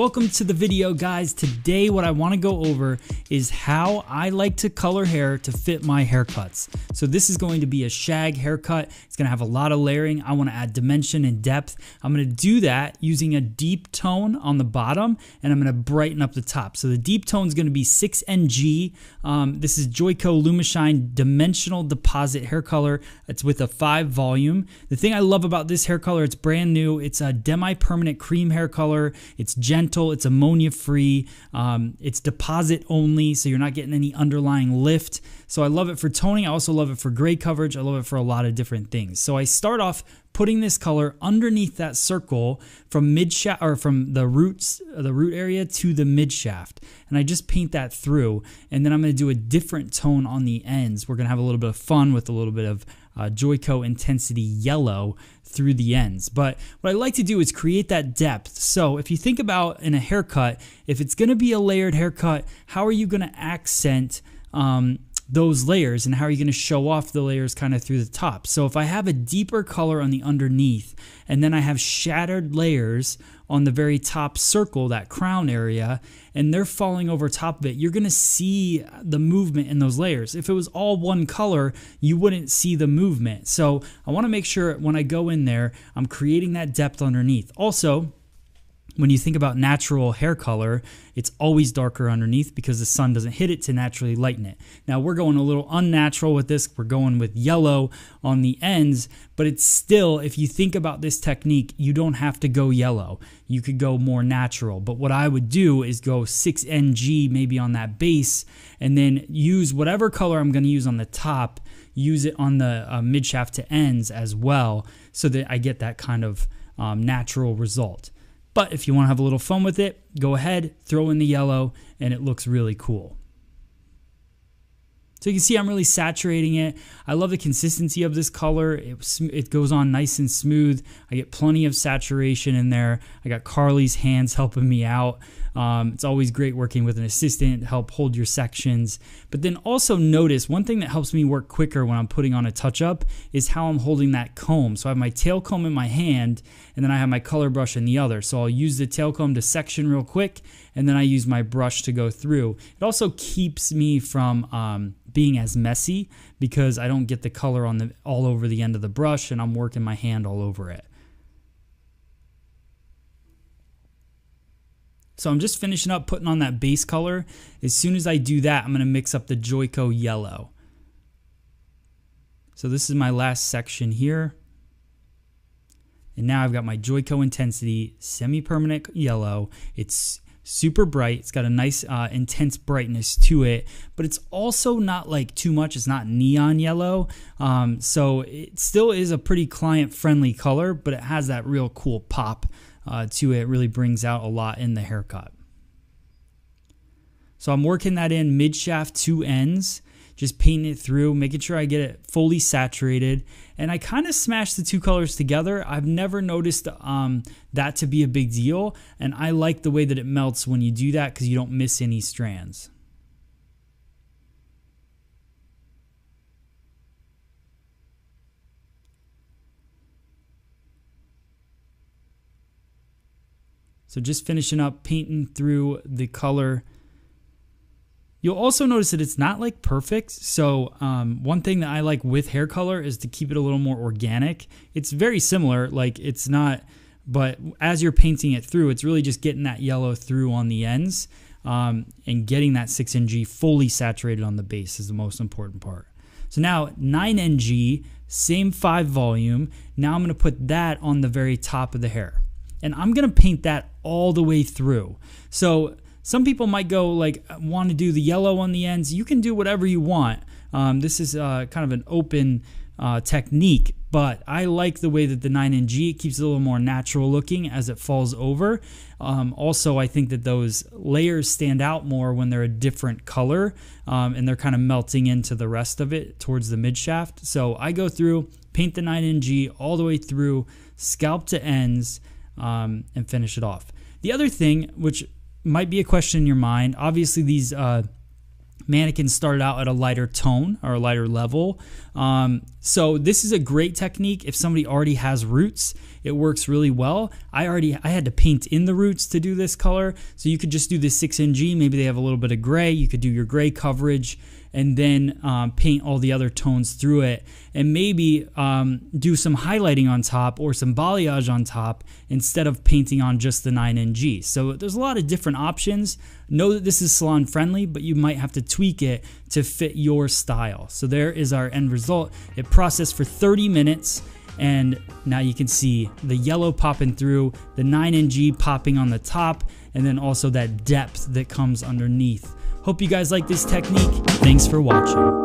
Welcome to the video, guys. Today what I want to go over is how I like to color hair to fit my haircuts. So this is going to be a shag haircut. It's going to have a lot of layering. I want to add dimension and depth. I'm going to do that using a deep tone on the bottom, and I'm going to brighten up the top. So the deep tone is going to be 6NG. This is Joico Lumishine Dimensional Deposit Hair Color. It's with a 5 volume. The thing I love about this hair color, it's brand new. It's a demi-permanent cream hair color. It's gentle. It's ammonia free. It's deposit only, so you're not getting any underlying lift. So I love it for toning. I also love it for gray coverage. I love it for a lot of different things. So I start off putting this color underneath that circle from mid shaft, or from the root area to the mid shaft, and I just paint that through. And then I'm going to do a different tone on the ends. We're going to have a little bit of fun with a little bit of Joico Intensity Yellow through the ends. But what I like to do is create that depth. So if you think about in a haircut, if it's going to be a layered haircut, how are you going to accent those layers, and how are you going to show off the layers kind of through the top? So if I have a deeper color on the underneath, and then I have shattered layers on the very top circle, that crown area, and they're falling over top of it, you're going to see the movement in those layers. If it was all one color, you wouldn't see the movement. So I want to make sure when I go in there, I'm creating that depth underneath. Also, when you think about natural hair color, it's always darker underneath because the sun doesn't hit it to naturally lighten it. Now we're going a little unnatural with this. We're going with yellow on the ends, but it's still, if you think about this technique, you don't have to go yellow. You could go more natural. But what I would do is go 6NG maybe on that base, and then use whatever color I'm going to use on the top, use it on the mid shaft to ends as well, so that I get that kind of natural result. But if you want to have a little fun with it, go ahead, throw in the yellow, and it looks really cool. So you can see I'm really saturating it. I love the consistency of this color. It goes on nice and smooth. I get plenty of saturation in there. I got Carly's hands helping me out. It's always great working with an assistant to help hold your sections. But then also notice, one thing that helps me work quicker when I'm putting on a touch-up is how I'm holding that comb. So I have my tail comb in my hand, and then I have my color brush in the other. So I'll use the tail comb to section real quick, and then I use my brush to go through. It also keeps me from being as messy because I don't get the color on all over the end of the brush, and I'm working my hand all over it. So I'm just finishing up putting on that base color. As soon as I do that, I'm going to mix up the Joico yellow. So this is my last section here. And now I've got my Joico Intensity Semi-Permanent Yellow. It's super bright. It's got a nice intense brightness to it, but it's also not like too much. It's not neon yellow. So it still is a pretty client-friendly color, but it has that real cool pop to it. It really brings out a lot in the haircut. So I'm working that in mid shaft to ends, just painting it through, making sure I get it fully saturated. And I kind of smash the two colors together. I've never noticed that to be a big deal, and I like the way that it melts when you do that because you don't miss any strands. So just finishing up painting through the color. You'll also notice that it's not like perfect. So one thing that I like with hair color is to keep it a little more organic. It's very similar, like it's not, but as you're painting it through, it's really just getting that yellow through on the ends and getting that 6NG fully saturated on the base is the most important part. So now 9NG, same 5 volume. Now I'm going to put that on the very top of the hair. And I'm going to paint that all the way through. So some people might go like want to do the yellow on the ends. You can do whatever you want. This is kind of an open technique, but I like the way that the 9NG keeps it a little more natural looking as it falls over. Also, I think that those layers stand out more when they're a different color and they're kind of melting into the rest of it towards the mid shaft. So I go through, paint the 9NG all the way through, scalp to ends, and finish it off. The other thing, which might be a question in your mind, obviously these mannequin started out at a lighter tone or a lighter level. So this is a great technique if somebody already has roots. It works really well. I had to paint in the roots to do this color, so you could just do this 6NG. Maybe they have a little bit of gray. You could do your gray coverage and then paint all the other tones through it, and maybe do some highlighting on top or some balayage on top instead of painting on just the 9NG. So there's a lot of different options. Know that this is salon friendly, but you might have to tweak it to fit your style. So there is our end result. It processed for 30 minutes. And now you can see the yellow popping through, the 9NG popping on the top, and then also that depth that comes underneath. Hope you guys like this technique. Thanks for watching.